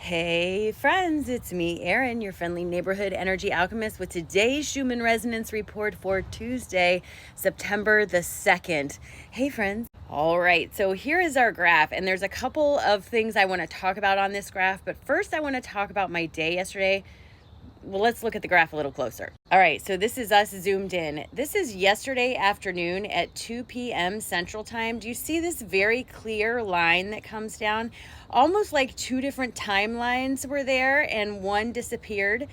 Hey friends, it's me, Erin, your friendly neighborhood energy alchemist with today's Schumann resonance report for Tuesday, September the 2nd. Hey friends. All right, so here is our graph, and there's a couple of things I want to talk about on this graph, but first I want to talk about my day yesterday. Well, let's look at the graph a little closer. All right, so this is us zoomed in. This is yesterday afternoon at 2 p.m. Central Time. Do you see this very clear line that comes down? Almost like two different timelines were there and one disappeared.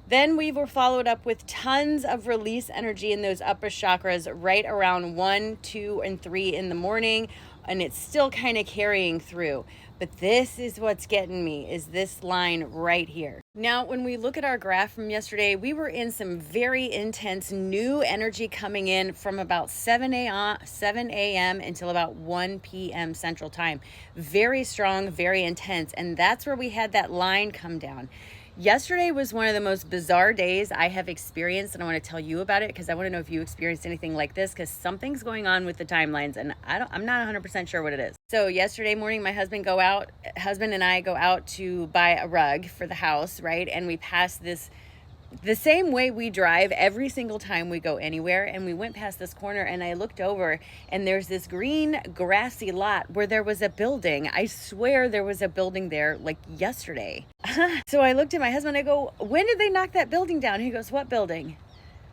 Then we were followed up with tons of release energy in those upper chakras right around 1, 2, and 3 in the morning, and it's still kind of carrying through. But this is what's getting me, is this line right here. Now, when we look at our graph from yesterday, we were in some very intense new energy coming in from about 7 a.m. until about 1 p.m. Central Time. Very strong, very intense, and that's where we had that line come down. Yesterday was one of the most bizarre days I have experienced, and I want to tell you about it because I want to know if you experienced anything like this, because something's going on with the timelines and I'm not 100% sure what it is. So yesterday morning, my husband and I go out to buy a rug for the house, right? And we pass the same way we drive every single time we go anywhere, and we went past this corner and I looked over and there's this green grassy lot where there was a building. I swear there was a building there like yesterday. So I looked at my husband, I go, when did they knock that building down? He goes, what building?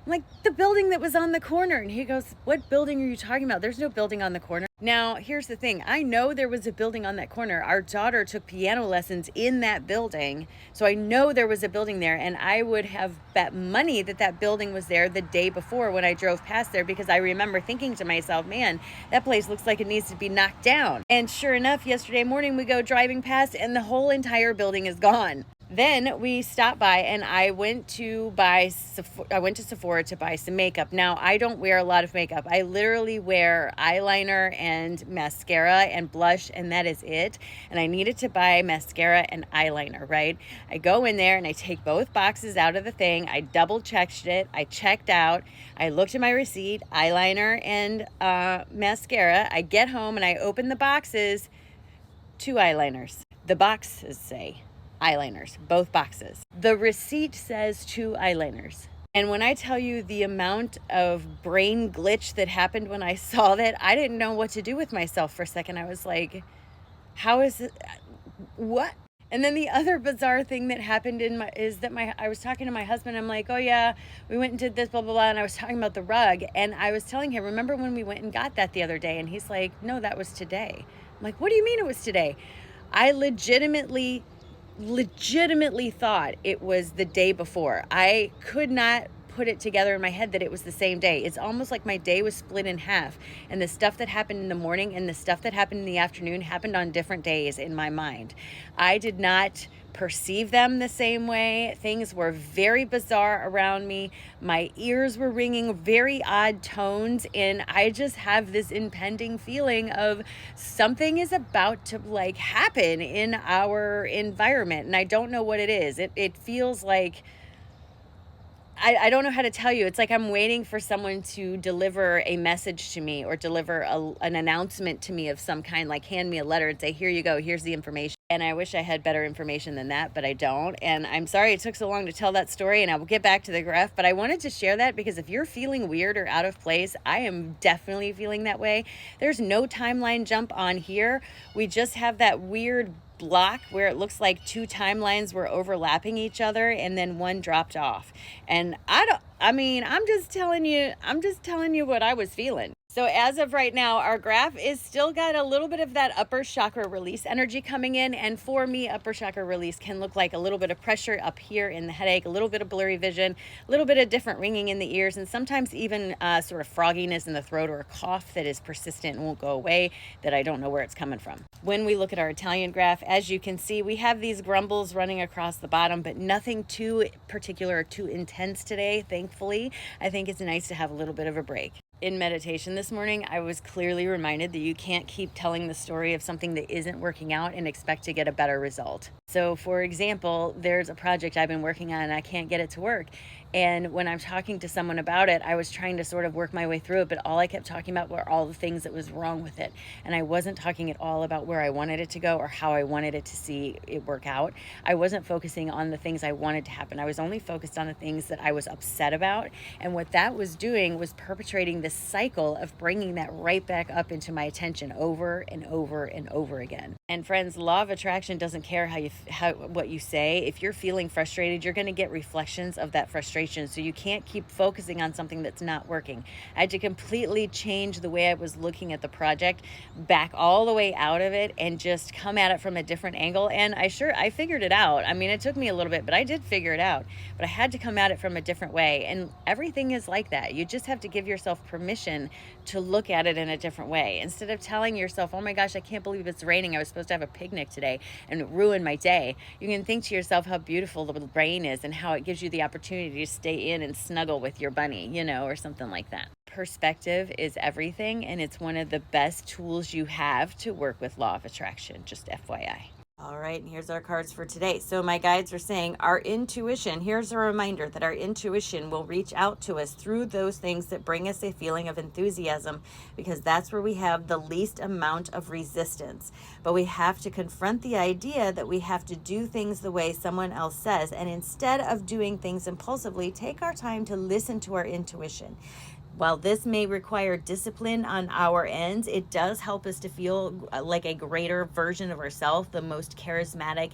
I'm like, the building that was on the corner. And he goes, what building are you talking about? There's no building on the corner. Now, here's the thing. I know there was a building on that corner. Our daughter took piano lessons in that building. So I know there was a building there. And I would have bet money that that building was there the day before when I drove past there, because I remember thinking to myself, man, that place looks like it needs to be knocked down. And sure enough, yesterday morning we go driving past and the whole entire building is gone. Then we stopped by and I went to Sephora to buy some makeup. Now, I don't wear a lot of makeup. I literally wear eyeliner and mascara and blush, and that is it. And I needed to buy mascara and eyeliner, right? I go in there and I take both boxes out of the thing. I double checked it. I checked out. I looked at my receipt, eyeliner and mascara. I get home and I open the boxes, 2 eyeliners. The boxes say eyeliners, both boxes. The receipt says 2 eyeliners. And when I tell you the amount of brain glitch that happened when I saw that, I didn't know what to do with myself for a second. I was like, how is it? What? And then the other bizarre thing that happened I was talking to my husband. I'm like, oh yeah, we went and did this, blah, blah, blah. And I was talking about the rug. And I was telling him, remember when we went and got that the other day? And he's like, no, that was today. I'm like, what do you mean it was today? I legitimately thought it was the day before. I could not put it together in my head that it was the same day. It's almost like my day was split in half, and the stuff that happened in the morning and the stuff that happened in the afternoon happened on different days in my mind. I did not perceive them the same way. Things were very bizarre around me. My ears were ringing very odd tones, and I just have this impending feeling of something is about to happen in our environment, and I don't know what it is. It feels like I don't know how to tell you. It's like I'm waiting for someone to deliver a message to me or deliver an announcement to me of some kind, like hand me a letter and say, here you go, here's the information. And I wish I had better information than that, but I don't. And I'm sorry it took so long to tell that story, and I will get back to the graph, but I wanted to share that because if you're feeling weird or out of place, I am definitely feeling that way. There's no timeline jump on here. We just have that weird block where it looks like 2 timelines were overlapping each other and then one dropped off. And I'm just telling you what I was feeling. So as of right now, our graph is still got a little bit of that upper chakra release energy coming in. And for me, upper chakra release can look like a little bit of pressure up here in the headache, a little bit of blurry vision, a little bit of different ringing in the ears, and sometimes even sort of frogginess in the throat or a cough that is persistent and won't go away, that I don't know where it's coming from. When we look at our Italian graph, as you can see, we have these grumbles running across the bottom, but nothing too particular or too intense today, thankfully. I think it's nice to have a little bit of a break. In meditation this morning, I was clearly reminded that you can't keep telling the story of something that isn't working out and expect to get a better result. So for example, there's a project I've been working on and I can't get it to work. And when I'm talking to someone about it, I was trying to sort of work my way through it, but all I kept talking about were all the things that was wrong with it. And I wasn't talking at all about where I wanted it to go or how I wanted it to see it work out. I wasn't focusing on the things I wanted to happen. I was only focused on the things that I was upset about. And what that was doing was perpetrating this cycle of bringing that right back up into my attention over and over and over again. And friends, law of attraction doesn't care what you say. If you're feeling frustrated, you're going to get reflections of that frustration. So you can't keep focusing on something that's not working. I had to completely change the way I was looking at the project, back all the way out of it, and just come at it from a different angle. And I figured it out. I mean, it took me a little bit, but I did figure it out. But I had to come at it from a different way. And everything is like that. You just have to give yourself permission to look at it in a different way. Instead of telling yourself, oh my gosh, I can't believe it's raining. I was supposed to have a picnic today, and it ruined my day. You can think to yourself how beautiful the rain is and how it gives you the opportunity to stay in and snuggle with your bunny, or something like that. Perspective is everything, and it's one of the best tools you have to work with law of attraction, just FYI. All right, and here's our cards for today. So my guides are saying our intuition, here's a reminder that our intuition will reach out to us through those things that bring us a feeling of enthusiasm, because that's where we have the least amount of resistance. But we have to confront the idea that we have to do things the way someone else says, and instead of doing things impulsively, take our time to listen to our intuition. While this may require discipline on our ends, it does help us to feel like a greater version of ourselves, the most charismatic,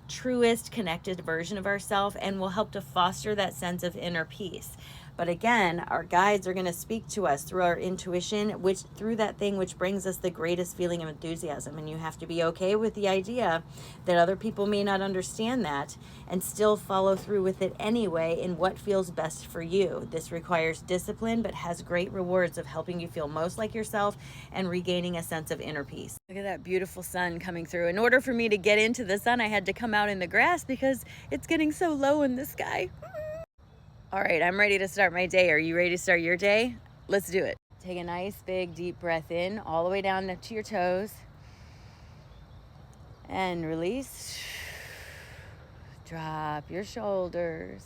truest, connected version of ourselves, and will help to foster that sense of inner peace. But again, our guides are going to speak to us through our intuition, through that thing which brings us the greatest feeling of enthusiasm. And you have to be okay with the idea that other people may not understand that and still follow through with it anyway in what feels best for you. This requires discipline, but has great rewards of helping you feel most like yourself and regaining a sense of inner peace. Look at that beautiful sun coming through. In order for me to get into the sun, I had to come out in the grass because it's getting so low in the sky. All right, I'm ready to start my day. Are you ready to start your day? Let's do it. Take a nice, big, deep breath in, all the way down to your toes. And release. Drop your shoulders.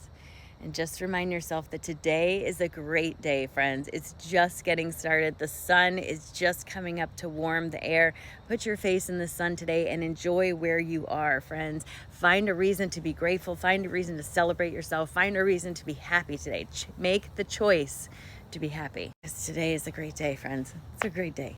And just remind yourself that today is a great day, friends. It's just getting started. The sun is just coming up to warm the air. Put your face in the sun today and enjoy where you are, friends. Find a reason to be grateful. Find a reason to celebrate yourself. Find a reason to be happy today. Make the choice to be happy. Because today is a great day, friends. It's a great day.